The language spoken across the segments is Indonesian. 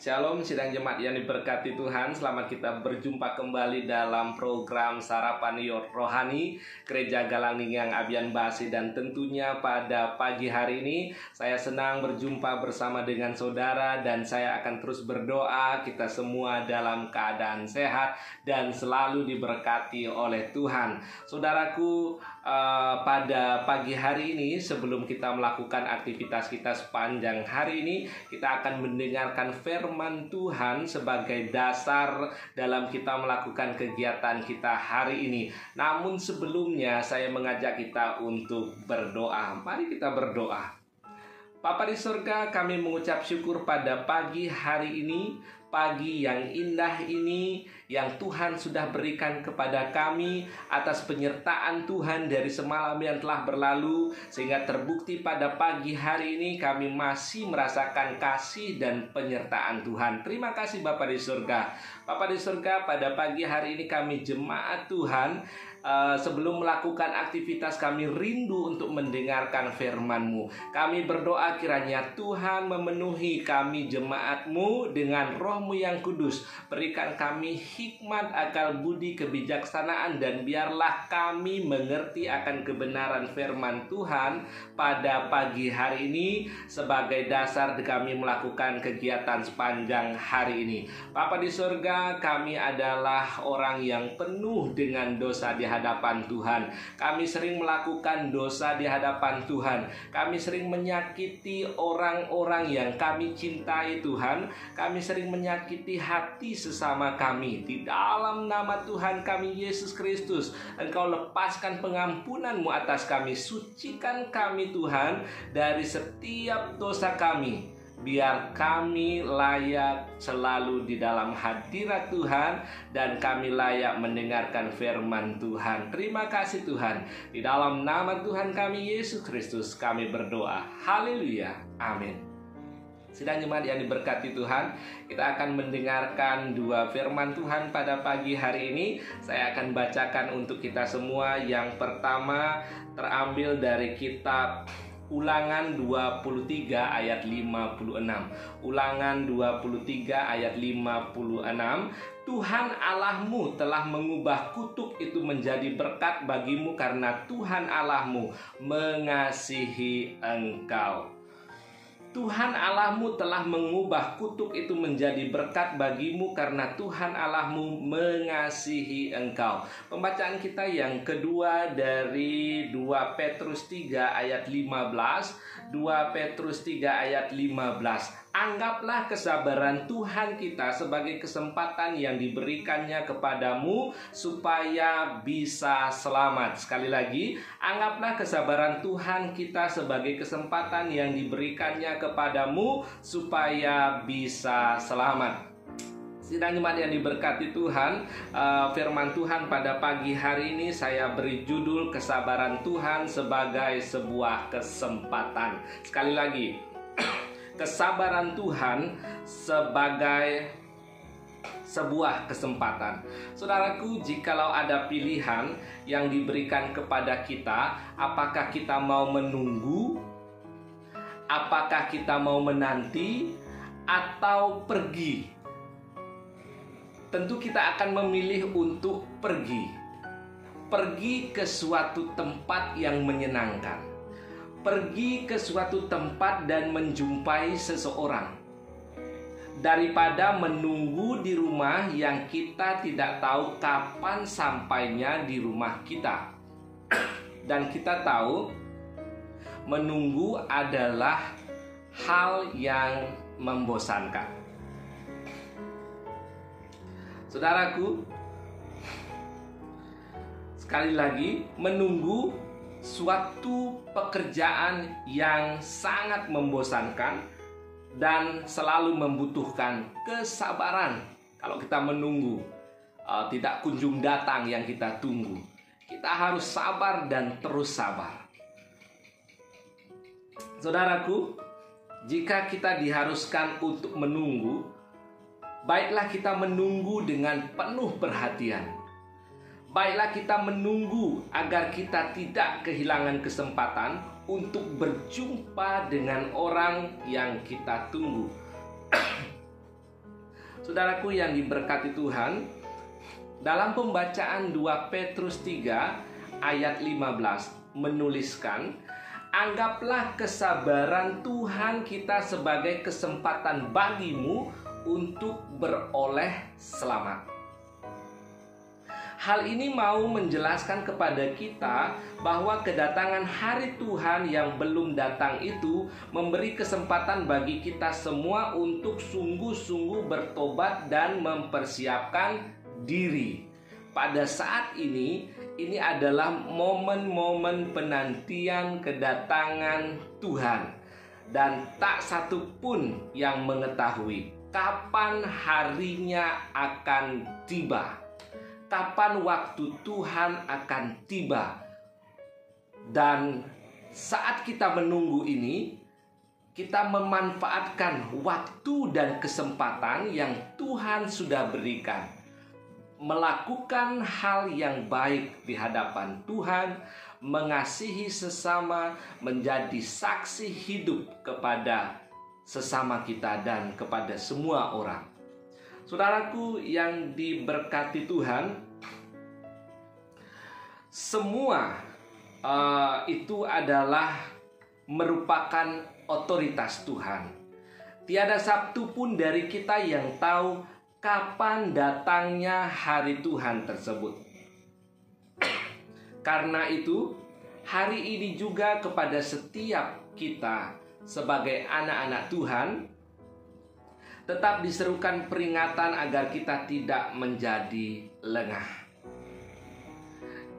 Shalom sidang jemaat yang diberkati Tuhan. Selamat kita berjumpa kembali dalam program Sarapan Rohani Gereja Galaninggang Abian Basi. Dan tentunya pada pagi hari ini saya senang berjumpa bersama dengan saudara. Dan saya akan terus berdoa kita semua dalam keadaan sehat dan selalu diberkati oleh Tuhan. Saudaraku, pada pagi hari ini sebelum kita melakukan aktivitas kita sepanjang hari ini, kita akan mendengarkan firman Tuhan sebagai dasar dalam kita melakukan kegiatan kita hari ini. Namun sebelumnya saya mengajak kita untuk berdoa. Mari kita berdoa. Bapa di surga, kami mengucap syukur pada pagi hari ini, pagi yang indah ini yang Tuhan sudah berikan kepada kami atas penyertaan Tuhan dari semalam yang telah berlalu, sehingga terbukti pada pagi hari ini kami masih merasakan kasih dan penyertaan Tuhan. Terima kasih Bapa di surga. Bapa di surga, pada pagi hari ini kami jemaat Tuhan, sebelum melakukan aktivitas kami rindu untuk mendengarkan firman-Mu. Kami berdoa kiranya Tuhan memenuhi kami jemaat-Mu dengan Roh-Mu yang kudus. Berikan kami hikmat, akal budi, kebijaksanaan, dan biarlah kami mengerti akan kebenaran firman Tuhan pada pagi hari ini sebagai dasar kami melakukan kegiatan sepanjang hari ini. Bapa di surga, kami adalah orang yang penuh dengan dosa di hadapan Tuhan. Kami sering melakukan dosa di hadapan Tuhan. Kami sering menyakiti orang-orang yang kami cintai Tuhan. Kami sering menyakiti hati sesama kami. Di dalam nama Tuhan kami Yesus Kristus, Engkau lepaskan pengampunan-Mu atas kami. Sucikan kami Tuhan dari setiap dosa kami. Biar kami layak selalu di dalam hadirat Tuhan dan kami layak mendengarkan firman Tuhan. Terima kasih Tuhan. Di dalam nama Tuhan kami Yesus Kristus kami berdoa. Haleluya. Amin. Sidang jemaat yang diberkati Tuhan, kita akan mendengarkan dua firman Tuhan pada pagi hari ini. Saya akan bacakan untuk kita semua. Yang pertama terambil dari kitab Ulangan 23 ayat 56. Ulangan 23 ayat 56. Tuhan Allahmu telah mengubah kutuk itu menjadi berkat bagimu karena Tuhan Allahmu mengasihi engkau. Tuhan Allahmu telah mengubah kutuk itu menjadi berkat bagimu karena Tuhan Allahmu mengasihi engkau. Pembacaan kita yang kedua dari 2 Petrus 3 ayat 15. 2 Petrus 3 ayat 15. Anggaplah kesabaran Tuhan kita sebagai kesempatan yang diberikannya kepadamu supaya bisa selamat. Sekali lagi, anggaplah kesabaran Tuhan kita sebagai kesempatan yang diberikannya kepadamu supaya bisa selamat. Sidang jemaat yang diberkati Tuhan, firman Tuhan pada pagi hari ini saya beri judul kesabaran Tuhan sebagai sebuah kesempatan. Sekali lagi, kesabaran Tuhan sebagai sebuah kesempatan. Saudaraku, jikalau ada pilihan yang diberikan kepada kita, apakah kita mau menunggu, apakah kita mau menanti, atau pergi? Tentu kita akan memilih untuk pergi. Pergi ke suatu tempat yang menyenangkan. Pergi ke suatu tempat dan menjumpai seseorang, daripada menunggu di rumah yang kita tidak tahu kapan sampainya di rumah kita. Dan kita tahu menunggu adalah hal yang membosankan. Saudaraku, sekali lagi, menunggu suatu pekerjaan yang sangat membosankan dan selalu membutuhkan kesabaran. Kalau kita menunggu, tidak kunjung datang yang kita tunggu. Kita harus sabar dan terus sabar. Saudaraku, jika kita diharuskan untuk menunggu, baiklah kita menunggu dengan penuh perhatian. Baiklah kita menunggu agar kita tidak kehilangan kesempatan untuk berjumpa dengan orang yang kita tunggu. Saudaraku yang diberkati Tuhan, dalam pembacaan 2 Petrus 3 ayat 15 menuliskan, anggaplah kesabaran Tuhan kita sebagai kesempatan bagimu untuk beroleh selamat. Hal ini mau menjelaskan kepada kita bahwa kedatangan hari Tuhan yang belum datang itu memberi kesempatan bagi kita semua untuk sungguh-sungguh bertobat dan mempersiapkan diri. Pada saat ini adalah momen-momen penantian kedatangan Tuhan. Dan tak satu pun yang mengetahui kapan harinya akan tiba. Kapan waktu Tuhan akan tiba. Dan saat kita menunggu ini, kita memanfaatkan waktu dan kesempatan yang Tuhan sudah berikan, melakukan hal yang baik di hadapan Tuhan, mengasihi sesama, menjadi saksi hidup kepada sesama kita dan kepada semua orang. Saudaraku yang diberkati Tuhan, semua itu adalah merupakan otoritas Tuhan. Tiada satu pun dari kita yang tahu kapan datangnya hari Tuhan tersebut. Karena itu, hari ini juga kepada setiap kita sebagai anak-anak Tuhan, tetap diserukan peringatan agar kita tidak menjadi lengah.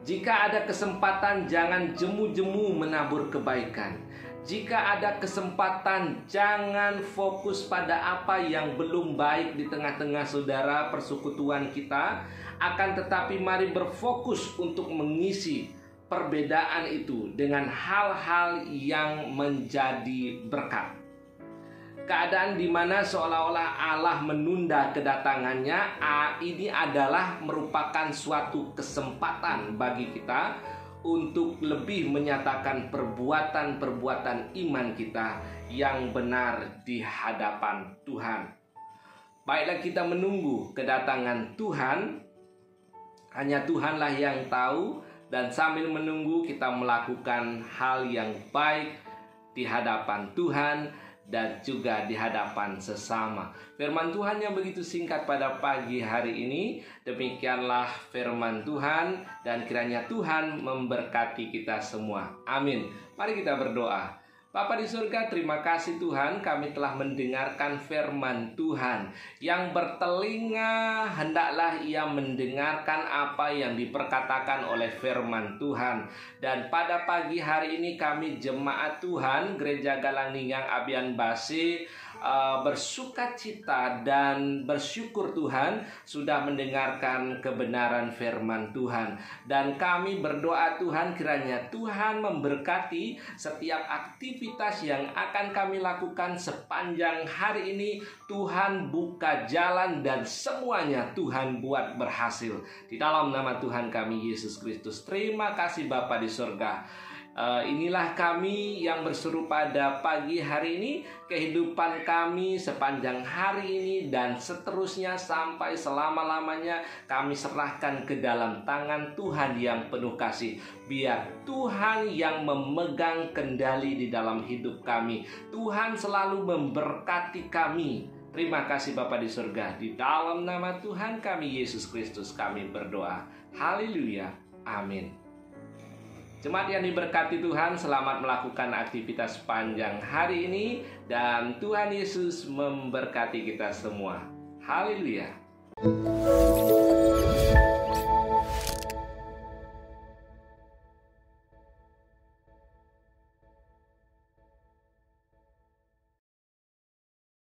Jika ada kesempatan, jangan jemu-jemu menabur kebaikan. Jika ada kesempatan, jangan fokus pada apa yang belum baik di tengah-tengah saudara persekutuan kita. Akan tetapi mari berfokus untuk mengisi perbedaan itu dengan hal-hal yang menjadi berkat. Keadaan di mana seolah-olah Allah menunda kedatangannya, ini adalah merupakan suatu kesempatan bagi kita untuk lebih menyatakan perbuatan-perbuatan iman kita yang benar di hadapan Tuhan. Baiklah kita menunggu kedatangan Tuhan, hanya Tuhanlah yang tahu, dan sambil menunggu kita melakukan hal yang baik di hadapan Tuhan dan juga di hadapan sesama. Firman Tuhan yang begitu singkat pada pagi hari ini, demikianlah firman Tuhan, dan kiranya Tuhan memberkati kita semua. Amin. Mari kita berdoa. Bapa di surga, terima kasih Tuhan, kami telah mendengarkan firman Tuhan. Yang bertelinga, hendaklah ia mendengarkan apa yang diperkatakan oleh firman Tuhan. Dan pada pagi hari ini kami jemaat Tuhan, Gereja Galangningang Abian Base, bersukacita dan bersyukur Tuhan sudah mendengarkan kebenaran firman Tuhan. Dan kami berdoa Tuhan, kiranya Tuhan memberkati setiap aktivitas yang akan kami lakukan sepanjang hari ini. Tuhan buka jalan dan semuanya Tuhan buat berhasil. Di dalam nama Tuhan kami Yesus Kristus. Terima kasih Bapa di surga. Inilah kami yang berseru pada pagi hari ini. Kehidupan kami sepanjang hari ini dan seterusnya sampai selama-lamanya kami serahkan ke dalam tangan Tuhan yang penuh kasih. Biar Tuhan yang memegang kendali di dalam hidup kami. Tuhan selalu memberkati kami. Terima kasih Bapa di surga. Di dalam nama Tuhan kami Yesus Kristus kami berdoa. Haleluya. Amin. Jemaat yang diberkati Tuhan, selamat melakukan aktivitas sepanjang hari ini, dan Tuhan Yesus memberkati kita semua. Haleluya.